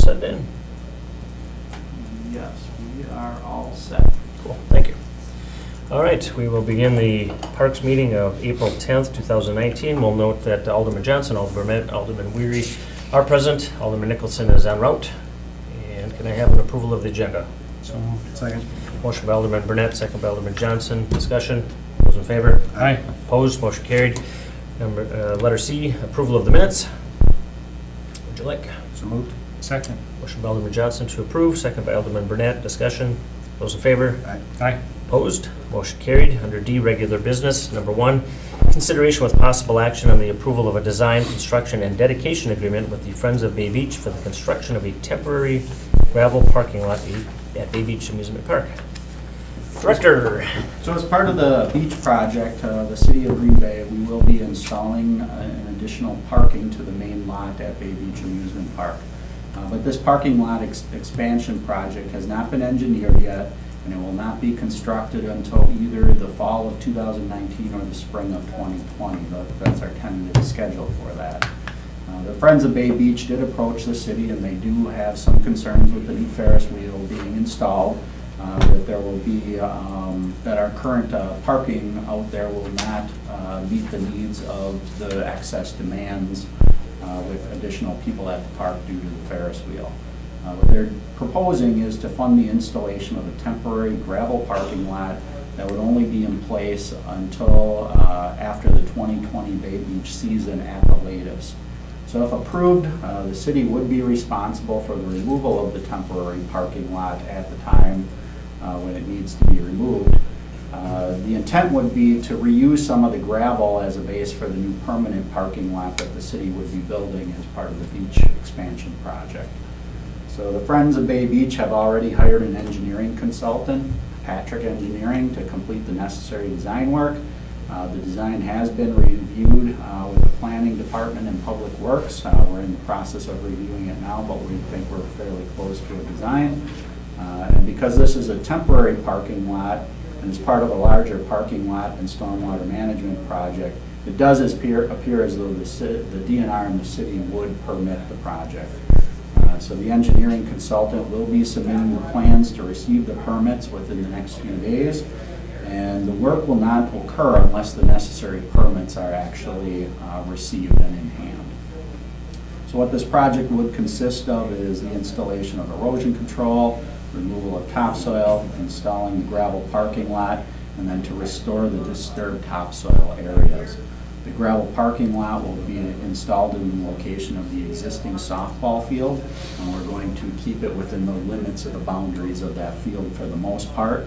set, Dan? Yes, we are all set. Cool, thank you. All right, we will begin the Parks meeting of April 10th, 2019. We'll note that Alderman Johnson, Alderman Burnett, Alderman Weary are present. Alderman Nicholson is en route. And can I have an approval of the agenda? So moved. Second. Motion by Alderman Burnett, second by Alderman Johnson. Discussion. Those in favor? Aye. Opposed? Motion carried. Letter C, approval of the minutes. Would you like? So moved. Second. Motion by Alderman Johnson to approve, second by Alderman Burnett. Discussion. Those in favor? Aye. Aye. Opposed? Motion carried. Under D, regular business. Number 1, consideration with possible action on the approval of a design, construction, and dedication agreement with the Friends of Bay Beach for the construction of a temporary gravel parking lot at Bay Beach Amusement Park. Director. So as part of the beach project, the city of Green Bay, we will be installing an additional parking to the main lot at Bay Beach Amusement Park. But this parking lot expansion project has not been engineered yet, and it will not be constructed until either the fall of 2019 or the spring of 2020. That's our tentative schedule for that. The Friends of Bay Beach did approach the city, and they do have some concerns with the new Ferris wheel being installed. That there will be, that our current parking out there will not meet the needs of the excess demands with additional people at the park due to the Ferris wheel. What they're proposing is to fund the installation of a temporary gravel parking lot that would only be in place until after the 2020 Bay Beach season at the latest. So if approved, the city would be responsible for the removal of the temporary parking lot at the time when it needs to be removed. The intent would be to reuse some of the gravel as a base for the new permanent parking lot that the city would be building as part of the beach expansion project. So the Friends of Bay Beach have already hired an engineering consultant, Patrick Engineering, to complete the necessary design work. The design has been reviewed with the planning department and public works. We're in the process of reviewing it now, but we think we're fairly close to a design. And because this is a temporary parking lot and is part of a larger parking lot and stormwater management project, it does appear as though the DNR and the city would permit the project. So the engineering consultant will be submitting the plans to receive the permits within the next few days, and the work will not occur unless the necessary permits are actually received and in hand. So what this project would consist of is the installation of erosion control, removal of topsoil, installing the gravel parking lot, and then to restore the disturbed topsoil areas. The gravel parking lot will be installed in the location of the existing softball field, and we're going to keep it within the limits of the boundaries of that field for the most part.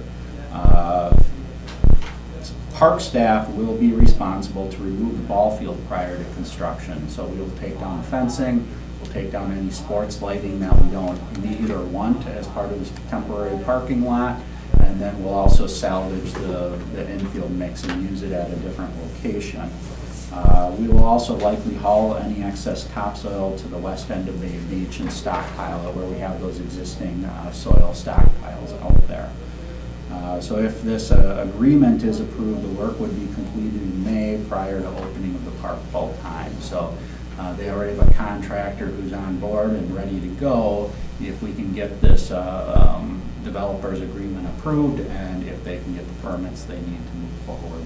Park staff will be responsible to remove the ball field prior to construction. So we will take down fencing, we'll take down any sports lighting that we don't need or want as part of this temporary parking lot, and then we'll also salvage the infield mix and use it at a different location. We will also likely haul any excess topsoil to the west end of Bay Beach and stockpile it where we have those existing soil stockpiles out there. So if this agreement is approved, the work would be completed in May prior to opening of the park full time. So they already have a contractor who's on board and ready to go if we can get this developer's agreement approved and if they can get the permits they need to move forward.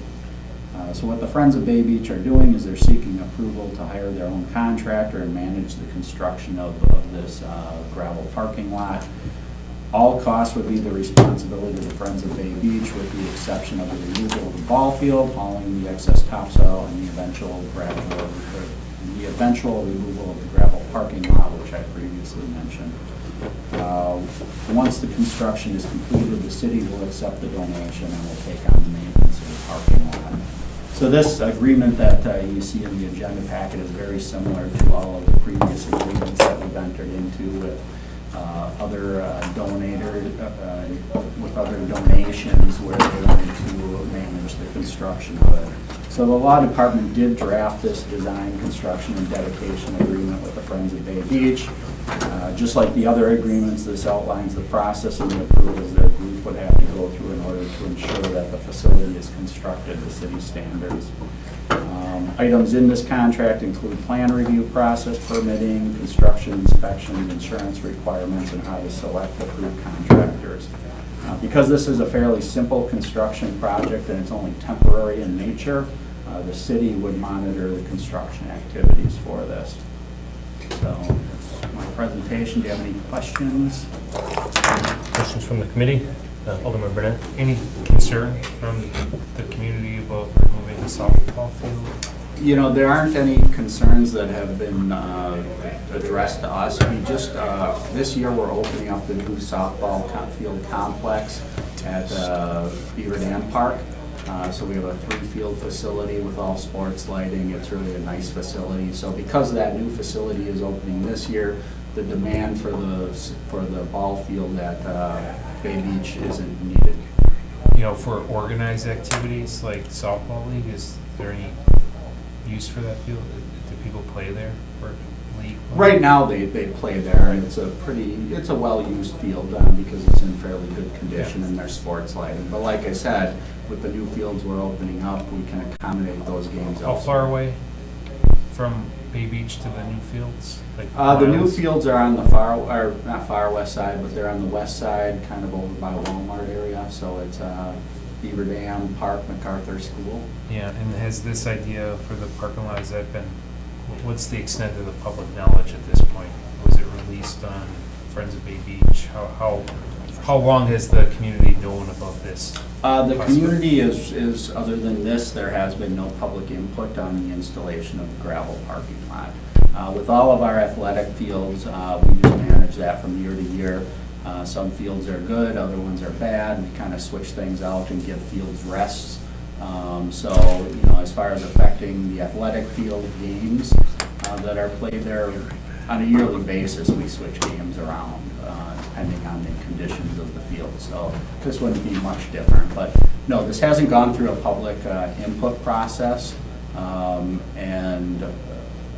So what the Friends of Bay Beach are doing is they're seeking approval to hire their own contractor and manage the construction of this gravel parking lot. All costs would be the responsibility of the Friends of Bay Beach, with the exception of the removal of the ball field, hauling the excess topsoil, and the eventual removal of the gravel parking lot, which I previously mentioned. Once the construction is completed, the city will accept the donation and will take on the maintenance of the parking lot. So this agreement that you see in the agenda packet is very similar to all of the previous agreements that we've entered into with other donators, with other donations where they're going to manage the construction of it. So the law department did draft this design, construction, and dedication agreement with the Friends of Bay Beach. Just like the other agreements, this outlines the process and the approvals their group would have to go through in order to ensure that the facility is constructed to city standards. Items in this contract include plan review process, permitting, construction inspections, insurance requirements, and how to select approved contractors. Because this is a fairly simple construction project and it's only temporary in nature, the city would monitor the construction activities for this. So that's my presentation. Do you have any questions? Questions from the committee? Alderman Burnett? Any concern from the community about removing the softball field? You know, there aren't any concerns that have been addressed to us. We just, this year, we're opening up the new softball field complex at Beaver Dam Park. So we have a 3-field facility with all sports lighting. It's really a nice facility. So because that new facility is opening this year, the demand for the ball field at Bay Beach isn't needed. You know, for organized activities like softball league, is there any use for that field? Do people play there for league? Right now, they play there, and it's a well-used field because it's in fairly good condition and there's sports lighting. But like I said, with the new fields we're opening up, we can accommodate those games. How far away from Bay Beach to the new fields? Like The new miles? fields are on the not far west side, but they're on the west side, kind of over by Walmart area. So it's Beaver Dam Park, MacArthur School. Yeah, and has this idea for the parking lot, has that been, what's the extent of the public knowledge at this point? Was it released on Friends of Bay Beach? How long has the community known about this? The community is, other than this, there has been no public input on the installation of the gravel parking lot. With all of our athletic fields, we just manage that from year to year. Some fields are good, other ones are bad. We kind of switch things out and give fields rests. So, you know, as far as affecting the athletic field games that are played there, on a yearly basis, we switch games around depending on the conditions of the field. So this wouldn't be much different. But no, this hasn't gone through a public input process. And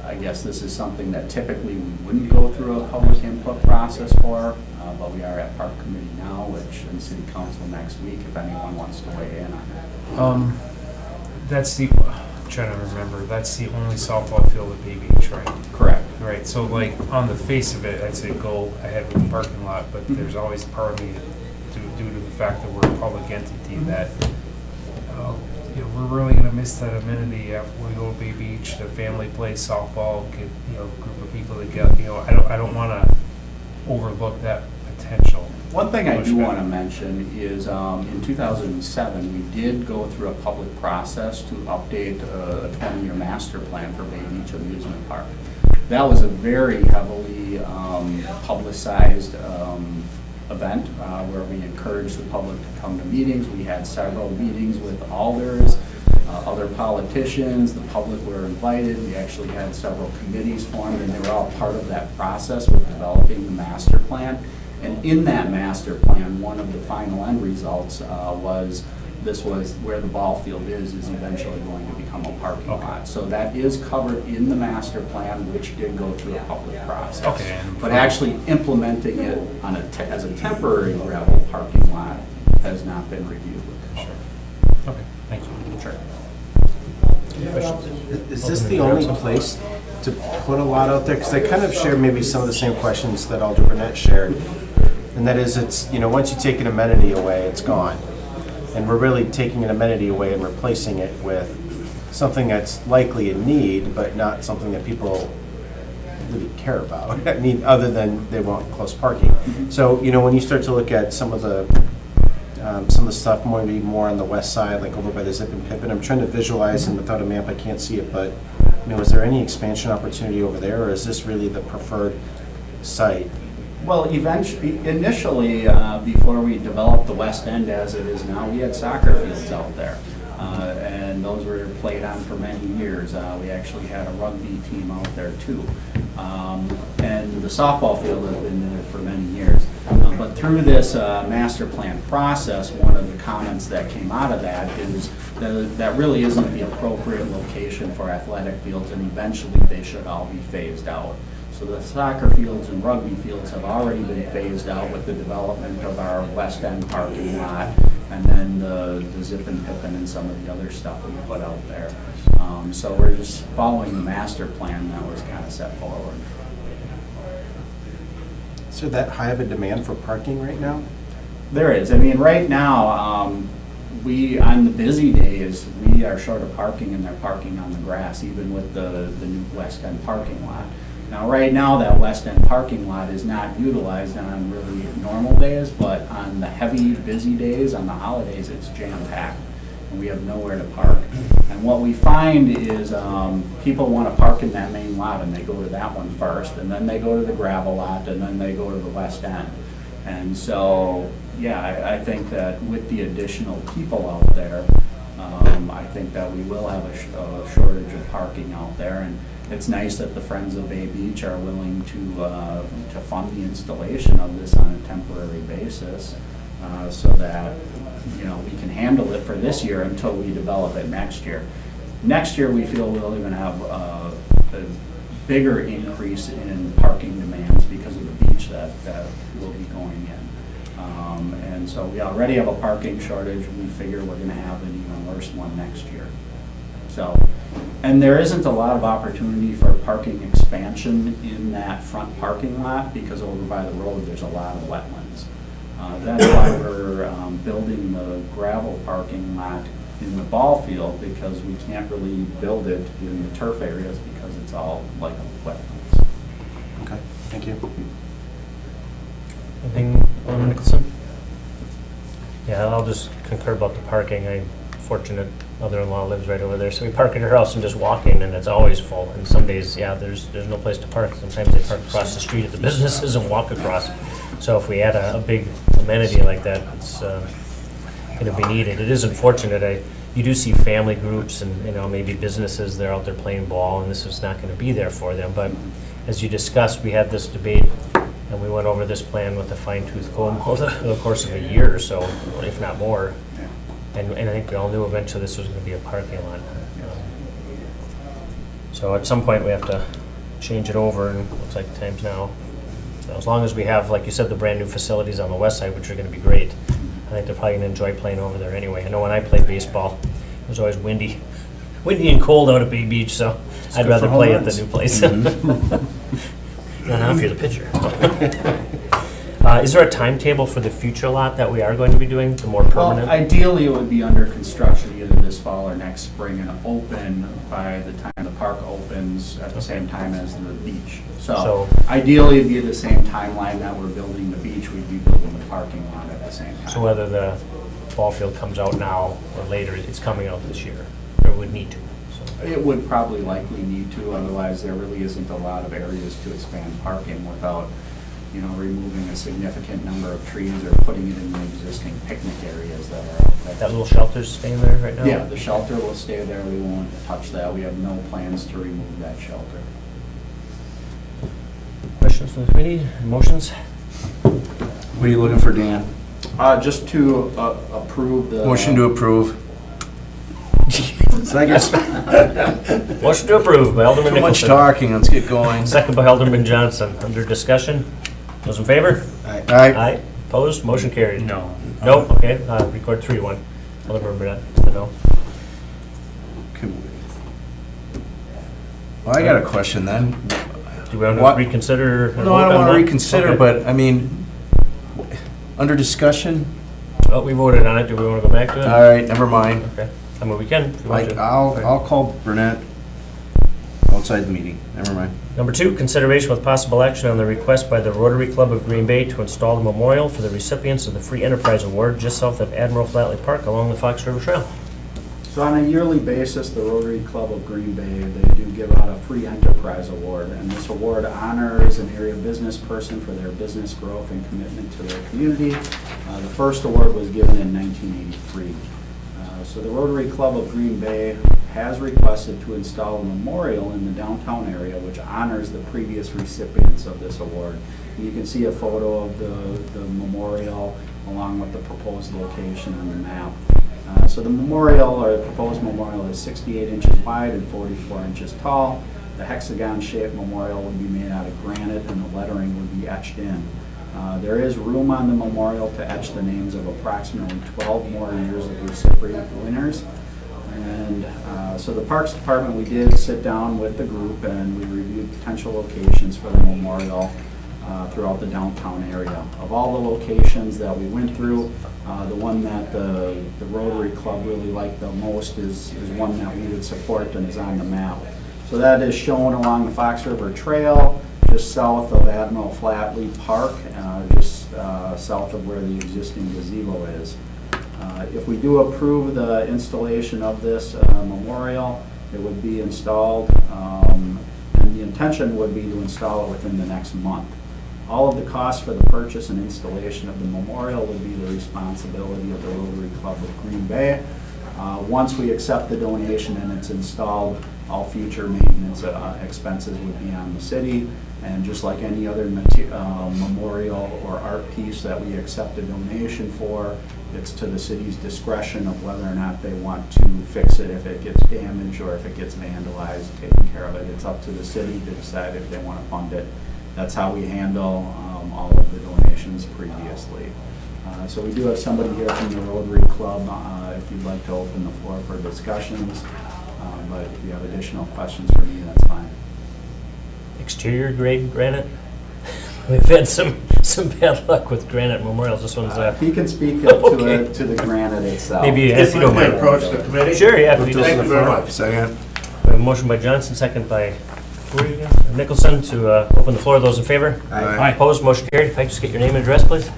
I guess this is something that typically we wouldn't go through a public input process for. But we are at Park Committee now, which in City Council next week, if anyone wants to weigh in on it. That's I'm trying to remember, that's the only softball field at Bay Beach, right? Correct. Right, so like on the face of it, I'd say go ahead with the parking lot, but there's always part of me, due to the fact that we're a public entity, that you know, we're really gonna miss that amenity after we go to Bay Beach. The family plays softball, get, you know, a group of people together. You know, I don't want to overlook that potential. One thing I do want to mention is in 2007, we did go through a public process to update a 20-year master plan for Bay Beach Amusement Park. That was a very heavily publicized event where we encouraged the public to come to meetings. We had several meetings with alders, other politicians, the public were invited. We actually had several committees formed, and they were all part of that process with developing the master plan. And in that master plan, one of the final end results was where the ball field is eventually going to become a parking lot. So that is covered in the master plan, which did go through a public process. Okay. But actually implementing it on as a temporary gravel parking lot has not been reviewed with the public. Okay, thank you. Sure. Is this the only place to put a lot out there? Because I kind of share maybe some of the same questions that Alder Burnett shared. And that is, it's, you know, once you take an amenity away, it's gone. And we're really taking an amenity away and replacing it with something that's likely a need, but not something that people really care about. I mean, other than they want close parking. So, you know, when you start to look at some of the stuff maybe more on the west side, like over by the Zip and Pippin, I'm trying to visualize, and without a map I can't see it, but you know, is there any expansion opportunity over there, or is this really the preferred site? Well, initially, before we developed the west end as it is now, we had soccer fields out there. And those were played on for many years. We actually had a rugby team out there too. And the softball field has been there for many years. But through this master plan process, one of the comments that came out of that is that really isn't the appropriate location for athletic fields, and eventually they should all be phased out. So the soccer fields and rugby fields have already been phased out with the development of our west end parking lot, and then the zip and pippin and some of the other stuff we put out there. So we're just following the master plan that was kind of set forward. Is there that high of a demand for parking right now? There is. I mean, right now, on the busy days, we are short of parking, and they're parking on the grass, even with the new west end parking lot. Now, right now, that west end parking lot is not utilized on really normal days, but on the heavy, busy days, on the holidays, it's jam-packed, and we have nowhere to park. And what we find is people want to park in that main lot, and they go to that one first, and then they go to the gravel lot, and then they go to the west end. And so, yeah, I think that with the additional people out there, I think that we will have a shortage of parking out there. And it's nice that the Friends of Bay Beach are willing to fund the installation of this on a temporary basis, so that, you know, we can handle it for this year until we develop it next year. Next year, we feel we'll even have a bigger increase in parking demands because of the beach that will be going in. And so we already have a parking shortage. We figure we're going to have an even worse one next year. So, and there isn't a lot of opportunity for parking expansion in that front parking lot because over by the road, there's a lot of wetlands. That's why we're building the gravel parking lot in the ball field, because we can't really build it in the turf areas because it's all like wetlands. Okay, thank you. Anything, Alderman Nicholson? Yeah, I'll just concur about the parking. I'm fortunate mother-in-law lives right over there, so we park at her house and just walk in, and it's always full. And some days, yeah, there's no place to park. Sometimes they park across the street at the businesses and walk across. So if we add a big amenity like that, it's going to be needed. It is unfortunate. You do see family groups and, you know, maybe businesses, they're out there playing ball, and this is not going to be there for them. But as you discussed, we had this debate, and we went over this plan with a fine-tooth comb over the course of a year or so, if not more. And I think we all knew eventually this was going to be a parking lot. So at some point, we have to change it over, and it looks like time's now. So as long as we have, like you said, the brand-new facilities on the west side, which are going to be great, I think they're probably going to enjoy playing over there anyway. I know when I played baseball, it was always windy and cold out at Bay Beach, so I'd rather play at the new place. Not if you're the pitcher. Is there a timetable for the future lot that we are going to be doing, the more permanent? Well, ideally, it would be under construction either this fall or next spring and open by the time the park opens at the same time as the beach. So ideally, it'd be the same timeline that we're building the beach, we'd be building the parking lot at the same time. So whether the ball field comes out now or later, it's coming out this year, or would need to. So. It would probably likely need to, otherwise there really isn't a lot of areas to expand parking without, you know, removing a significant number of trees or putting it in the existing picnic areas that are out there. That little shelter's staying there right now? Yeah, the shelter will stay there. We won't touch that. We have no plans to remove that shelter. Questions from the committee? Motions? What are you looking for, Dan? Just to approve the... Motion to approve. Second. Motion to approve by Alderman Too much Nicholson. talking, let's get going. Second by Alderman Johnson. Under discussion? Those in favor? Aye. Aye. Opposed? Motion carried. No. No? Okay. Record 3-1. Alderman Burnett, the no. Well, I got a question then. Do we want to What? reconsider? No, I don't want to one? reconsider, Okay. but I mean, under discussion? Well, we voted on it. Do we want to go back to it? All right, never mind. Okay. I mean, we can. If we want Like, to. I'll call Burnett outside the meeting, never mind. Number 2, consideration with possible action on the request by the Rotary Club of Green Bay to install the memorial for the recipients of the Free Enterprise Award just south of Admiral Flatley Park along the Fox River Trail. So on a yearly basis, the Rotary Club of Green Bay, they do give out a Free Enterprise Award. And this award honors an area business person for their business growth and commitment to their community. The first award was given in 1983. So the Rotary Club of Green Bay has requested to install a memorial in the downtown area which honors the previous recipients of this award. And you can see a photo of the memorial along with the proposed location on the map. So the memorial, or the proposed memorial, is 68 inches wide and 44 inches tall. The hexagon-shaped memorial would be made out of granite, and the lettering would be etched in. There is room on the memorial to etch the names of approximately 12 more years of recipient winners. And so the Parks Department, we did sit down with the group and we reviewed potential locations for the memorial throughout the downtown area. Of all the locations that we went through, the one that the Rotary Club really liked the most is one that we would support and is on the map. So that is shown along the Fox River Trail, just south of Admiral Flatley Park, just south of where the existing gazebo is. If we do approve the installation of this memorial, it would be installed, and the intention would be to install it within the next month. All of the costs for the purchase and installation of the memorial would be the responsibility of the Rotary Club of Green Bay. Once we accept the donation and it's installed, all future maintenance expenses would be on the city. And just like any other memorial or art piece that we accept a donation for, it's to the city's discretion of whether or not they want to fix it if it gets damaged or if it gets vandalized, taking care of it. It's up to the city to decide if they want to fund it. That's how we handle all of the donations previously. So we do have somebody here from the Rotary Club if you'd like to open the floor for discussions. But if you have additional questions for me, that's fine. Exterior grade granite? We've had some bad luck with granite memorials. This one's He can speak Okay. to the granite itself. maybe if you don't mind. Approach the committee? Sure, yeah. if you Thank just- you very much. Second. We have a motion by Johnson, second by who are you again? Nicholson to open the floor. Those in favor? Aye. Opposed? Motion carried. If I could just get your name and address, please.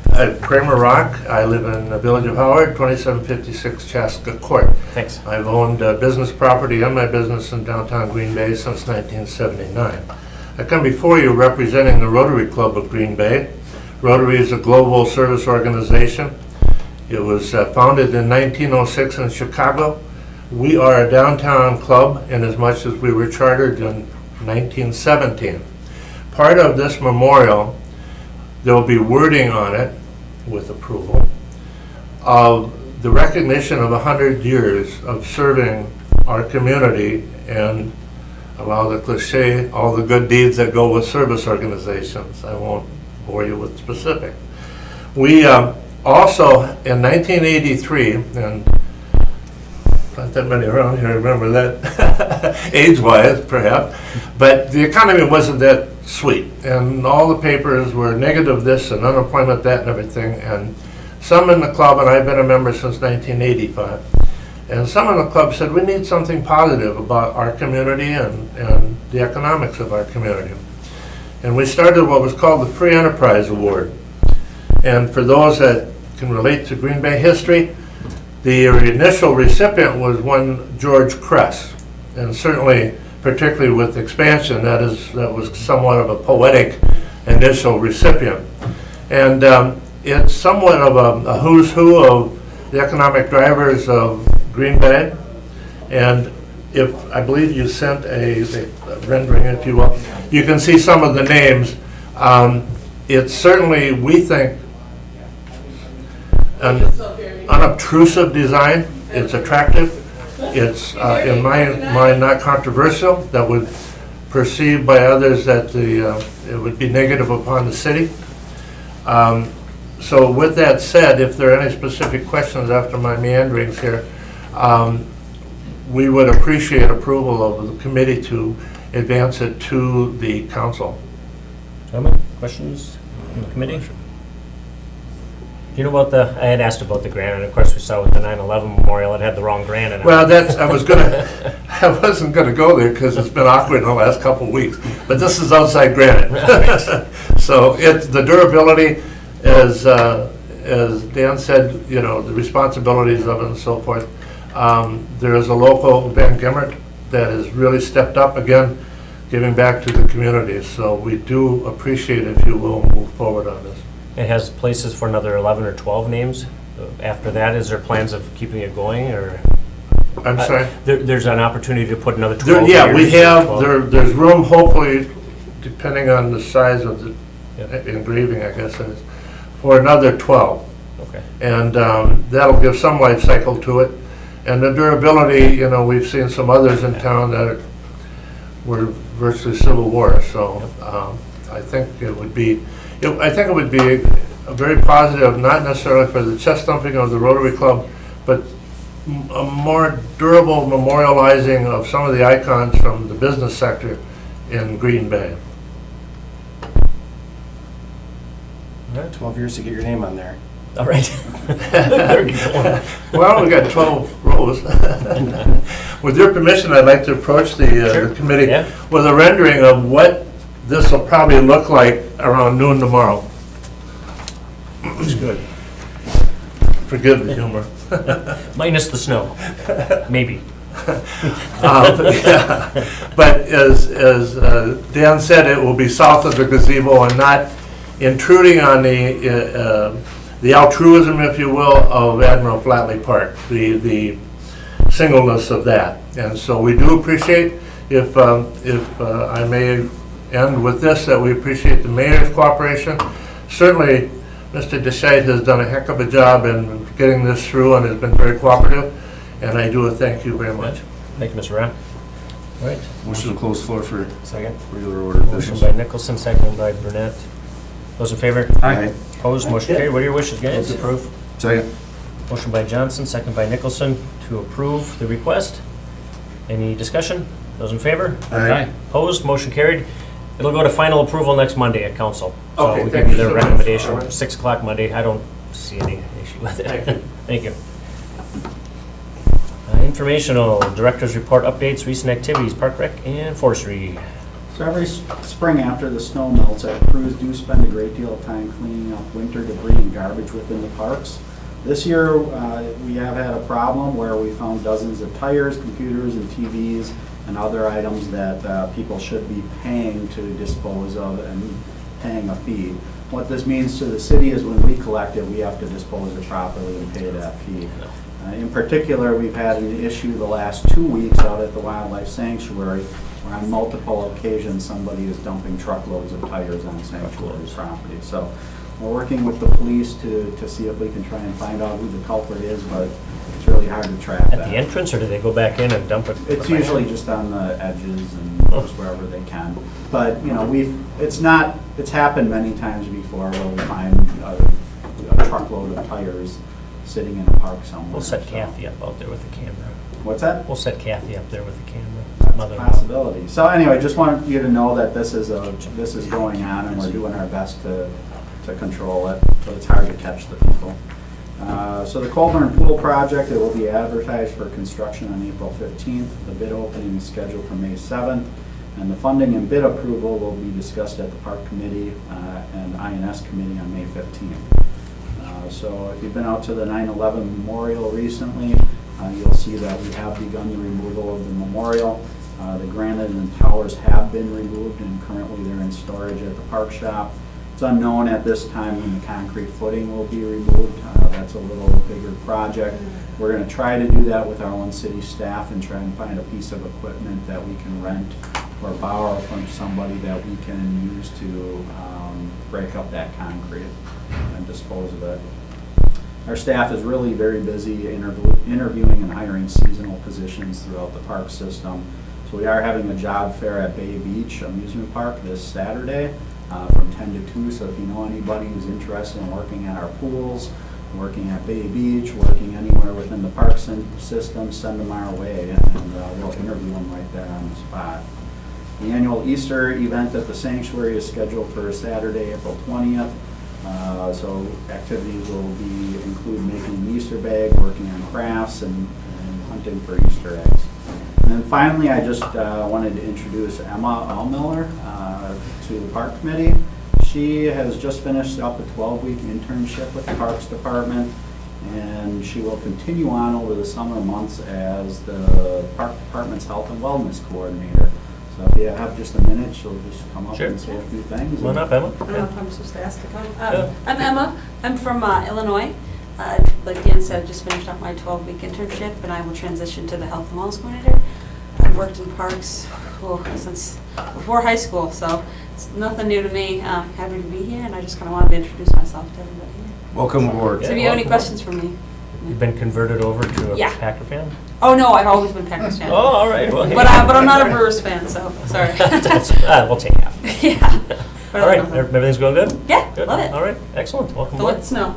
Kramer Rock. I live in the Village of Howard, 2756 Chaska Court. Thanks. I've owned business property and my business in downtown Green Bay since 1979. I come before you representing the Rotary Club of Green Bay. Rotary is a global service organization. It was founded in 1906 in Chicago. We are a downtown club in as much as we were chartered in 1917. Part of this memorial, there will be wording on it, with approval, of the recognition of 100 years of serving our community and allow the cliche, all the good deeds that go with service organizations. I won't bore you with specific. We also, in 1983, and not that many around here remember that, age-wise perhaps, but the economy wasn't that sweet, and all the papers were negative this and unemployment that and everything, and some in the club, and I've been a member since 1985, and some in the club said we need something positive about our community and the economics of our community. And we started what was called the Free Enterprise Award. And for those that can relate to Green Bay history, the initial recipient was one George Kress, and certainly, particularly with expansion, that was somewhat of a poetic initial recipient. And it's somewhat of a who's who of the economic drivers of Green Bay. And if I believe you sent a rendering, if you will, you can see some of the names. It's certainly, we think, an unobtrusive design. It's attractive. It's, in my mind, not controversial. That would perceive by others that it would be negative upon the city. So with that said, if there are any specific questions after my meanderings here, we would appreciate approval of the committee to advance it to the council. Gentlemen, questions from the committee? You know about I had asked about the granite, and of course we saw with the 9/11 memorial, it had the wrong granite. Well, I wasn't gonna go there because it's been awkward in the last couple of weeks, but this is outside granite. So the durability, as Dan said, you know, the responsibilities of it and so forth. There is a local, Van Gimmert, that has really stepped up, again, giving back to the community. So we do appreciate, if you will, move forward on this. It has places for another 11 or 12 names. After that, is there plans of keeping it going, or? I'm sorry? There's an opportunity to put another 12 Yeah, we years, have, 12. there's room, hopefully, depending on the size of the Yep. engraving, I guess it is, for another 12. Okay. And that'll give some life cycle to it. And the durability, you know, we've seen some others in town that were virtually civil war. So I think it would be, a very positive, not necessarily for the chest thumping of the Rotary Club, but a more durable memorializing of some of the icons from the business sector in Green Bay. 12 years to get your name on there. All right. Well, we got 12 rows. With your permission, I'd like to approach the committee Yeah. with a rendering of what this will probably look like around noon tomorrow. It's good. Forgive the humor. Minus the snow, maybe. Yeah. But as Dan said, it will be south of the gazebo and not intruding on the altruism, if you will, of Admiral Flatley Park, the singleness of that. And so we do appreciate, if I may end with this, that we appreciate the mayor's cooperation. Certainly, Mr. DeShite has done a heck of a job in getting this through and has been very cooperative, and I do thank you very much. Thank you, Mr. Rock. All right. Motion to close floor for Second. regular order Motion business. by Nicholson, second by Burnett. Those in favor? Aye. Opposed, motion carried. What are your wishes, guys? Approve. Second. Motion by Johnson, second by Nicholson to approve the request. Any discussion? Those in favor? Aye. Opposed, motion carried. It'll go to final approval next Monday at council. So Okay, we thank give you you their so much. recommendation, All right. 6 o'clock Monday. I don't see any issue with it. Thank you. Thank you. Informational, director's report updates, recent activities, Park Rec and Forestry. So every spring after the snow melts, our crews do spend a great deal of time cleaning up winter debris and garbage within the parks. This year, we have had a problem where we found dozens of tires, computers, and TVs, and other items that people should be paying to dispose of and paying a fee. What this means to the city is when we collect it, we have to dispose it properly and pay that fee. In particular, we've had an issue the last 2 weeks out at the Wildlife Sanctuary, where on multiple occasions, somebody is dumping truckloads of tires on sanctuary property. So we're working with the police to see if we can try and find out who the culprit is, but it's really hard to track At that. the entrance, or do they go back in and dump it? It's usually just on the edges and just wherever they can. But, you know, it's happened many times before where we find a truckload of tires sitting in a park somewhere. We'll set So- Kathy up out there with the camera. What's that? We'll set Kathy up there with the camera. That's a Mother-in-law. possibility. So anyway, just want you to know that this is going on and we're doing our best to control it, but it's hard to catch the people. So the Colburn Pool Project, it will be advertised for construction on April 15th. The bid opening is scheduled for May 7th. And the funding and bid approval will be discussed at the Park Committee and INS Committee on May 15th. So if you've been out to the 9/11 Memorial recently, you'll see that we have begun the removal of the memorial. The granite and towers have been removed and currently they're in storage at the park shop. It's unknown at this time when the concrete footing will be removed. That's a little bigger project. We're going to try to do that with our own city staff and try and find a piece of equipment that we can rent or borrow from somebody that we can use to break up that concrete and dispose of it. Our staff is really very busy interviewing and hiring seasonal positions throughout the park system. So we are having a job fair at Bay Beach Amusement Park this Saturday from 10 to 2. So if you know anybody who's interested in working at our pools, working at Bay Beach, working anywhere within the park system, send them our way and we'll interview them right there on the spot. The annual Easter event at the sanctuary is scheduled for Saturday, April 20th. So activities will include making an Easter bag, working on crafts, and hunting for Easter eggs. And then finally, I just wanted to introduce Emma Allmiller to the Park Committee. She has just finished up a 12-week internship with the Parks Department, and she will continue on over the summer months as the Park Department's Health and Wellness Coordinator. So if you have just a minute, she'll just come up Sure. and say a few things. Come on up, Emma. I don't know if I'm supposed to ask to come. Yeah. I'm Emma. I'm from Illinois. Like Dan said, I just finished up my 12-week internship, and I will transition to the Health and Wellness Coordinator. I've worked in parks since before high school, so it's nothing new to me. Happy to be here, and I just kind of wanted to introduce myself to everybody here. Welcome aboard. So if you have any questions for me, You've been converted over to a Yeah. Packer fan? Oh, no, I've always been Packers fan. Oh, all right, well. hey. But I'm not a Brewers fan, so, sorry. We'll take half. Yeah. But All right, other than that- everything's going good? Yeah, Good, love it. all right, excellent, welcome Don't let aboard. it snow.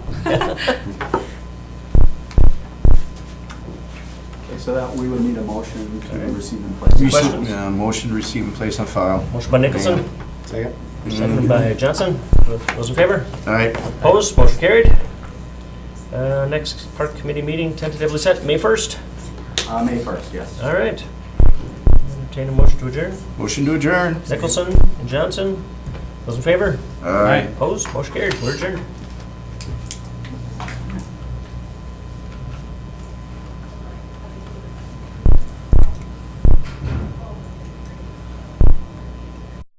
Okay, so that we would need a motion to Alright. receive and place. Questions? Motion to receive and place on file. Motion by Nicholson, Second? seconded by Johnson. Those in favor? All right, Opposed, motion carried. Next park committee meeting tentatively set, May 1st. May 1st, yes. All right. Entertain a motion to adjourn. motion to adjourn. Nicholson and Johnson. Those in favor? All right. Opposed, motion carried. We're adjourned.